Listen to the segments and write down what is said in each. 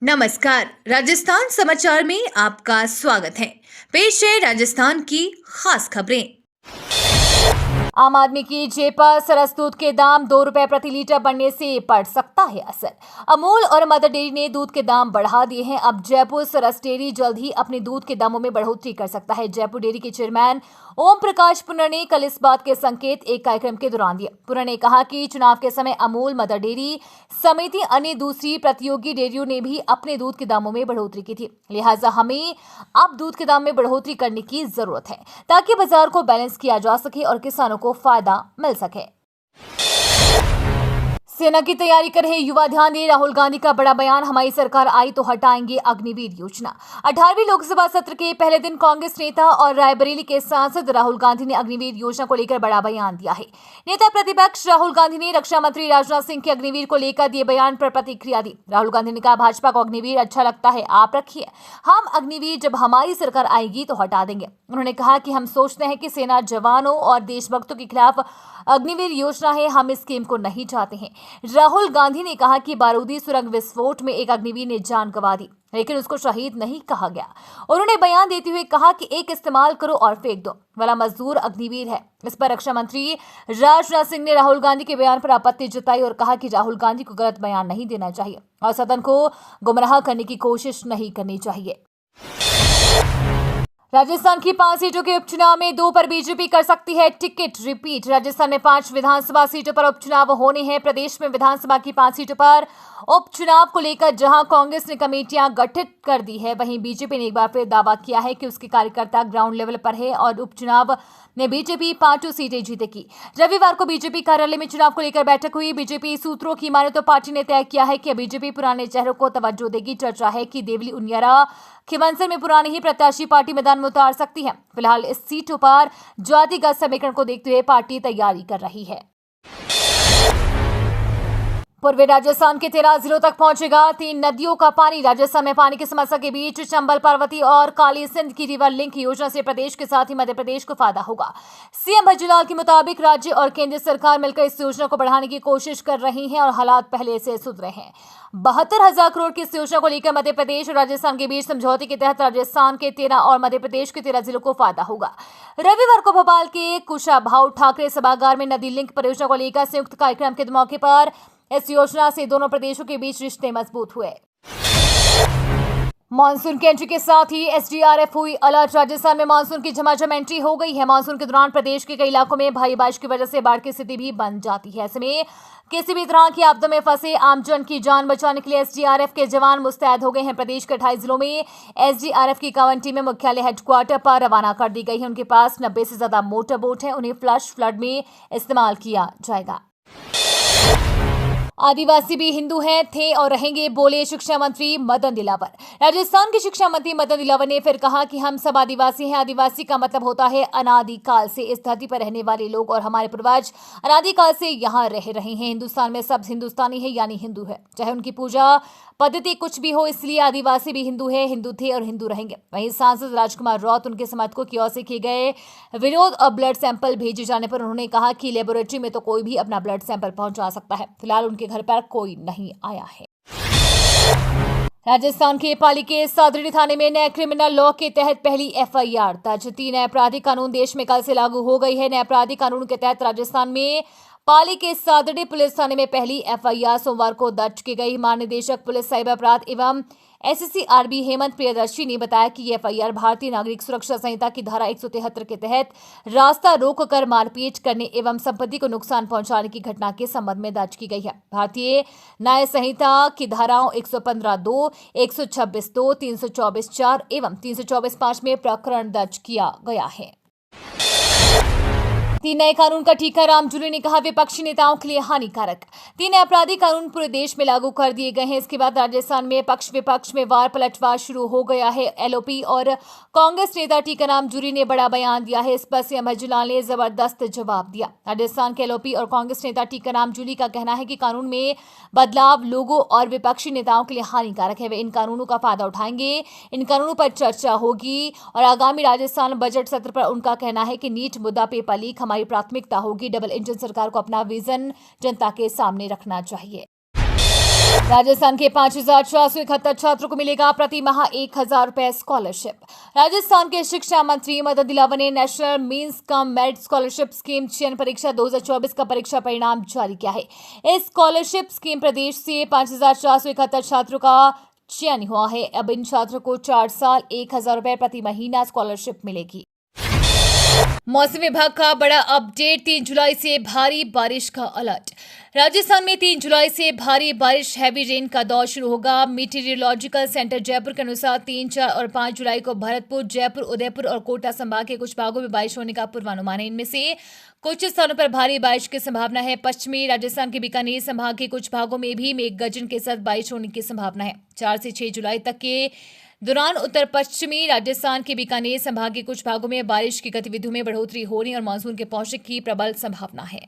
नमस्कार, राजस्थान समाचार में आपका स्वागत है। पेश है राजस्थान की खास खबरें। आम आदमी की जेब पर सरस दूध के दाम 2 रुपए प्रति लीटर बढ़ने से पड़ सकता है असर। अमूल और मदर डेयरी ने दूध के दाम बढ़ा दिए हैं। अब जयपुर सरस डेयरी जल्द ही अपने दूध के दामों में बढ़ोतरी कर सकता है। जयपुर डेयरी के चेयरमैन ओम प्रकाश पुन्ना ने कल इस बात के संकेत एक कार्यक्रम के दौरान दिए। पुन्ना ने कहा कि चुनाव के समय अमूल, मदर डेयरी समिति, अन्य दूसरी प्रतियोगी डेयरियों ने भी अपने दूध के दामों में बढ़ोतरी की थी। लिहाजा हमें अब दूध के दाम में बढ़ोतरी करने की जरूरत है ताकि बाजार को बैलेंस किया जा सके और किसानों को फायदा मिल सके। सेना की तैयारी कर रहे युवा ध्यान दें, राहुल गांधी का बड़ा बयान, हमारी सरकार आई तो हटाएंगे अग्निवीर योजना। 18वीं लोकसभा सत्र के पहले दिन कांग्रेस नेता और रायबरेली के सांसद राहुल गांधी ने अग्निवीर योजना को लेकर बड़ा बयान दिया है। नेता प्रतिपक्ष राहुल गांधी ने रक्षा मंत्री राजनाथ सिंह के अग्निवीर को लेकर दिए बयान पर प्रतिक्रिया दी। राहुल गांधी ने कहा, भाजपा को अग्निवीर अच्छा लगता है, आप रखिए, हम अग्निवीर जब हमारी सरकार आएगी तो हटा देंगे। उन्होंने कहा कि हम सोचते हैं कि सेना जवानों और देशभक्तों के खिलाफ अग्निवीर योजना है, हम इस स्कीम को नहीं चाहते हैं। राहुल गांधी ने कहा कि बारूदी सुरंग विस्फोट में एक अग्निवीर ने जान गंवा दी, लेकिन उसको शहीद नहीं कहा गया। उन्होंने बयान देते हुए कहा कि एक इस्तेमाल करो और फेंक दो वाला मजदूर अग्निवीर है। इस पर रक्षा मंत्री राजनाथ सिंह ने राहुल गांधी के बयान पर आपत्ति जताई और कहा कि राहुल गांधी को गलत बयान नहीं देना चाहिए और सदन को गुमराह करने की कोशिश नहीं करनी चाहिए। राजस्थान की 5 सीटों के उपचुनाव में 2 पर बीजेपी कर सकती है टिकट रिपीट। राजस्थान में 5 विधानसभा सीटों पर उपचुनाव होने हैं। प्रदेश में विधानसभा की 5 सीटों पर उपचुनाव को लेकर जहां कांग्रेस ने कमेटियां गठित कर दी है, वहीं बीजेपी ने एक बार फिर दावा किया है कि उसके कार्यकर्ता ग्राउंड लेवल पर है और उपचुनाव में बीजेपी 5 सीटें जीतेगी। रविवार को बीजेपी कार्यालय में चुनाव को लेकर बैठक हुई। बीजेपी सूत्रों की माने तो पार्टी ने तय किया है कि बीजेपी पुराने चेहरों को तवज्जो देगी। चर्चा है कि देवली, उनियारा, खिवंसर में पुराने ही प्रत्याशी पार्टी मैदान में उतार सकती है। फिलहाल इस सीटों पर जातिगत समीकरण को देखते हुए पार्टी तैयारी कर रही है। पूर्वी राजस्थान के 13 जिलों तक पहुंचेगा 3 नदियों का पानी। राजस्थान में पानी की समस्या के बीच चंबल, पार्वती और काली सिंध की रिवर लिंक योजना से प्रदेश के साथ ही मध्य प्रदेश को फायदा होगा। सीएम भजूलाल के मुताबिक राज्य और केंद्र सरकार मिलकर इस योजना को बढ़ाने की कोशिश कर रही हैं और हालात पहले से सुधरे हैं। 72,000 करोड़ की इस योजना को लेकर मध्य प्रदेश और राजस्थान के बीच समझौते के तहत राजस्थान के 13 और मध्य प्रदेश के 13 जिलों को फायदा होगा। रविवार को भोपाल के कुशाभाऊ ठाकरे सभागार में नदी लिंक परियोजना को लेकर संयुक्त कार्यक्रम के मौके पर इस योजना से दोनों प्रदेशों के बीच रिश्ते मजबूत हुए। मानसून की एंट्री के साथ ही एसडीआरएफ हुई अलर्ट। राजस्थान में मानसून की झमाझम एंट्री हो गई है। मानसून के दौरान प्रदेश के कई इलाकों में भारी बारिश की वजह से बाढ़ की स्थिति भी बन जाती है। ऐसे में किसी भी तरह की आपदा में फंसे आमजन की जान बचाने के लिए एसडीआरएफ के जवान मुस्तैद हो गए हैं। प्रदेश के 28 जिलों में एसडीआरएफ की 51 टीमें मुख्यालय हेडक्वार्टर पर रवाना कर दी गई है। उनके पास 90 से ज्यादा मोटर बोट है। उन्हें फ्लड में इस्तेमाल किया जाएगा। आदिवासी भी हिंदू हैं, थे और रहेंगे, बोले शिक्षा मंत्री मदन दिलावर। राजस्थान के शिक्षा मंत्री मदन दिलावर ने फिर कहा कि हम सब आदिवासी हैं। आदिवासी का मतलब होता है अनादिकाल से इस धरती पर रहने वाले लोग और हमारे पूर्वज अनादिकाल से यहाँ रह रहे हैं। हिंदुस्तान में सब हिंदुस्तानी है यानी हिंदू है, चाहे उनकी पूजा पद्धति कुछ भी हो, इसलिए आदिवासी भी हिंदू है, हिंदू थे और हिंदू रहेंगे। वहीं सांसद राजकुमार रौत, उनके समर्थकों की ओर से किए गए विरोध और ब्लड सैंपल भेजे जाने पर उन्होंने कहा कि लेबोरेटरी में तो कोई भी अपना ब्लड सैंपल पहुंचा सकता है। फिलहाल उनके घर पर कोई नहीं आया है। राजस्थान के पाली के सादड़ी थाने में नए क्रिमिनल लॉ के तहत पहली एफआईआर दर्ज। 3 नए आपराधिक कानून देश में कल से लागू हो गई है। नए आपराधिक कानून के तहत राजस्थान में पाली के सादड़ी पुलिस थाने में पहली एफआईआर सोमवार को दर्ज की गई। महानिदेशक पुलिस साइबर अपराध एवं एसएससी-आरबी हेमंत प्रियदर्शी ने बताया कि ये एफआईआर भारतीय नागरिक सुरक्षा संहिता की धारा 173 के तहत रास्ता रोककर मारपीट करने एवं संपत्ति को नुकसान पहुंचाने की घटना के संबंध में दर्ज की गई है। भारतीय न्याय संहिता की धाराओं 115(2), 126(2), 324(4) एवं 324(5) में प्रकरण दर्ज किया गया है। 3 नए कानून का टीका, राम जूली ने कहा, विपक्षी नेताओं के लिए हानिकारक। 3 नए आपराधिक कानून पूरे देश में लागू कर दिए गए हैं। इसके बाद राजस्थान में पक्ष विपक्ष में वार पलटवार शुरू हो गया है। एलओपी और कांग्रेस नेता टीकाराम जूली ने बड़ा बयान दिया है। इस पर सीएम भजूलाल ने जबरदस्त जवाब दिया। राजस्थान के एलओपी और कांग्रेस नेता टीकाराम जूली का कहना है कि कानून में बदलाव लोगों और विपक्षी नेताओं के लिए हानिकारक है। वे इन कानूनों का फायदा उठाएंगे। इन कानूनों पर चर्चा होगी और आगामी राजस्थान बजट सत्र पर उनका कहना है कि नीट मुद्दा, पेपर लीक हमारी प्राथमिकता होगी। डबल इंजन सरकार को अपना विजन जनता के सामने रखना चाहिए। राजस्थान के 5,471 छात्रों को मिलेगा प्रति माह 1,000 रुपए स्कॉलरशिप। राजस्थान के शिक्षा मंत्री मदन दिलावर ने national means cum merit scholarship scheme चयन परीक्षा 2024 का परीक्षा परिणाम जारी किया है। इस स्कॉलरशिप स्कीम प्रदेश से 5,471 छात्रों का चयन हुआ है। अब इन छात्रों को 4 साल 1,000 रुपए प्रति महीना स्कॉलरशिप मिलेगी। मौसम विभाग का बड़ा अपडेट, 3 जुलाई से भारी बारिश का अलर्ट। राजस्थान में 3 जुलाई से भारी बारिश हैवी रेन का दौर शुरू होगा। मीटेरियोलॉजिकल सेंटर जयपुर के अनुसार 3, 4 और 5 जुलाई को भरतपुर, जयपुर, उदयपुर और कोटा संभाग के कुछ भागों में बारिश होने का पूर्वानुमान है। इनमें से कुछ स्थानों पर भारी बारिश की संभावना है। पश्चिमी राजस्थान के बीकानेर संभाग के कुछ भागों में भी मेघ गर्जन के साथ बारिश होने की संभावना है। 4 से 6 जुलाई तक के दौरान उत्तर पश्चिमी राजस्थान के बीकानेर संभाग के कुछ भागों में बारिश की गतिविधियों में बढ़ोतरी होने और मानसून के पहुंचने की प्रबल संभावना है।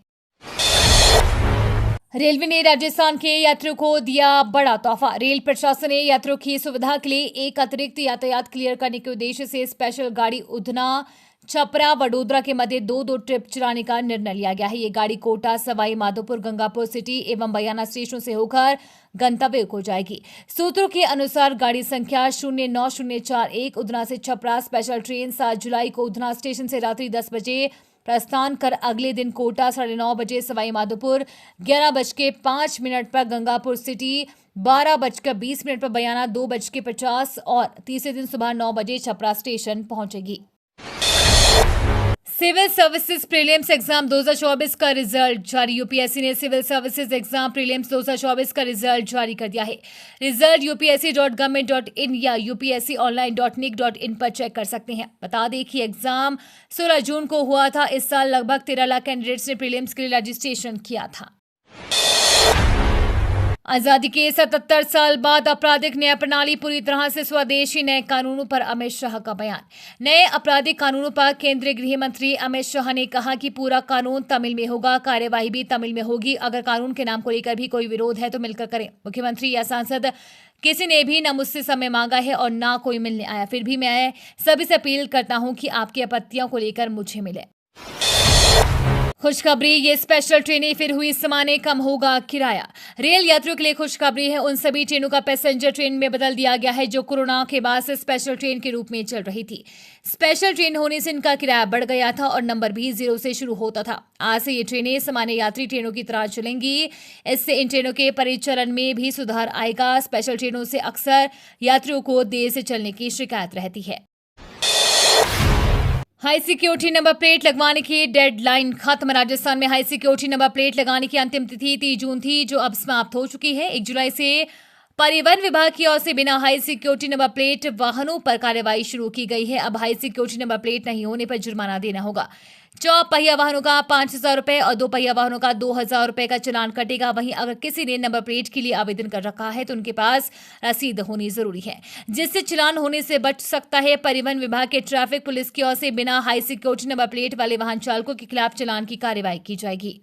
रेलवे ने राजस्थान के यात्रियों को दिया बड़ा तोहफा। रेल प्रशासन ने यात्रियों की सुविधा के लिए एक अतिरिक्त यातायात क्लियर करने के उद्देश्य से स्पेशल गाड़ी उधना, छपरा, वडोदरा के मध्य 2-2 ट्रिप चलाने का निर्णय लिया गया है। ये गाड़ी कोटा, सवाई माधोपुर, गंगापुर सिटी एवं बयाना स्टेशनों से होकर गंतव्य को जाएगी। सूत्रों के अनुसार गाड़ी संख्या 09041 उधना से छपरा स्पेशल ट्रेन 7 जुलाई को उधना स्टेशन से रात्रि 10 बजे प्रस्थान कर अगले दिन कोटा 9:30 बजे, सवाई माधोपुर 11:05 पर गंगापुर सिटी, 12:20 पर बयाना, 2:50 और तीसरे दिन सुबह 9 बजे छपरा स्टेशन पहुंचेगी। सिविल सर्विसेज प्रीलिम्स एग्जाम 2024 का रिजल्ट जारी। यूपीएससी ने सिविल सर्विसेज एग्जाम प्रीलिम्स 2024 का रिजल्ट जारी कर दिया है। रिजल्ट upsc.government.in या upsconline.nic.in पर चेक कर सकते हैं। बता दें कि एग्जाम 16 जून को हुआ था। इस साल लगभग 13 लाख कैंडिडेट्स ने प्रीलिम्स के लिए रजिस्ट्रेशन किया था। आजादी के 77 साल बाद आपराधिक न्याय प्रणाली पूरी तरह से स्वदेशी, नए कानूनों पर अमित शाह का बयान। नए आपराधिक कानूनों पर केंद्रीय गृह मंत्री अमित शाह ने कहा कि पूरा कानून तमिल में होगा, कार्यवाही भी तमिल में होगी। अगर कानून के नाम को लेकर भी कोई विरोध है तो मिलकर करें। मुख्यमंत्री या सांसद किसी ने भी न मुझसे समय मांगा है और ना कोई मिलने आया, फिर भी मैं सभी से अपील करता हूं कि आपकी आपत्तियों को लेकर मुझे मिले। खुशखबरी, ये स्पेशल ट्रेनें फिर हुई समाने, कम होगा किराया। रेल यात्रियों के लिए खुशखबरी है। उन सभी ट्रेनों का पैसेंजर ट्रेन में बदल दिया गया है जो कोरोना के बाद से स्पेशल ट्रेन के रूप में चल रही थी। स्पेशल ट्रेन होने से इनका किराया बढ़ गया था और नंबर भी 0 से शुरू होता था। आज से ये ट्रेनें सामान्य यात्री ट्रेनों की तरह चलेंगी। इससे इन ट्रेनों के परिचालन में भी सुधार आएगा। स्पेशल ट्रेनों से अक्सर यात्रियों को देर से चलने की शिकायत रहती है। हाई सिक्योरिटी नंबर प्लेट लगवाने की डेडलाइन खत्म। राजस्थान में हाई सिक्योरिटी नंबर प्लेट लगाने की अंतिम तिथि 30 जून थी, जो अब समाप्त हो चुकी है। 1 जुलाई से परिवहन विभाग की ओर से बिना हाई सिक्योरिटी नंबर प्लेट वाहनों पर कार्रवाई शुरू की गई है। अब हाई सिक्योरिटी नंबर प्लेट नहीं होने पर जुर्माना देना होगा। 4 पहिया वाहनों का 5,000 रुपए और 2 पहिया वाहनों का 2,000 रुपए का चालान कटेगा। वहीं अगर किसी ने नंबर प्लेट के लिए आवेदन कर रखा है तो उनके पास रसीद होनी जरूरी है, जिससे चालान होने से बच सकता है। परिवहन विभाग के ट्रैफिक पुलिस की ओर से बिना हाई सिक्योरिटी नंबर प्लेट वाले वाहन चालकों के खिलाफ चालान की कार्रवाई की जाएगी।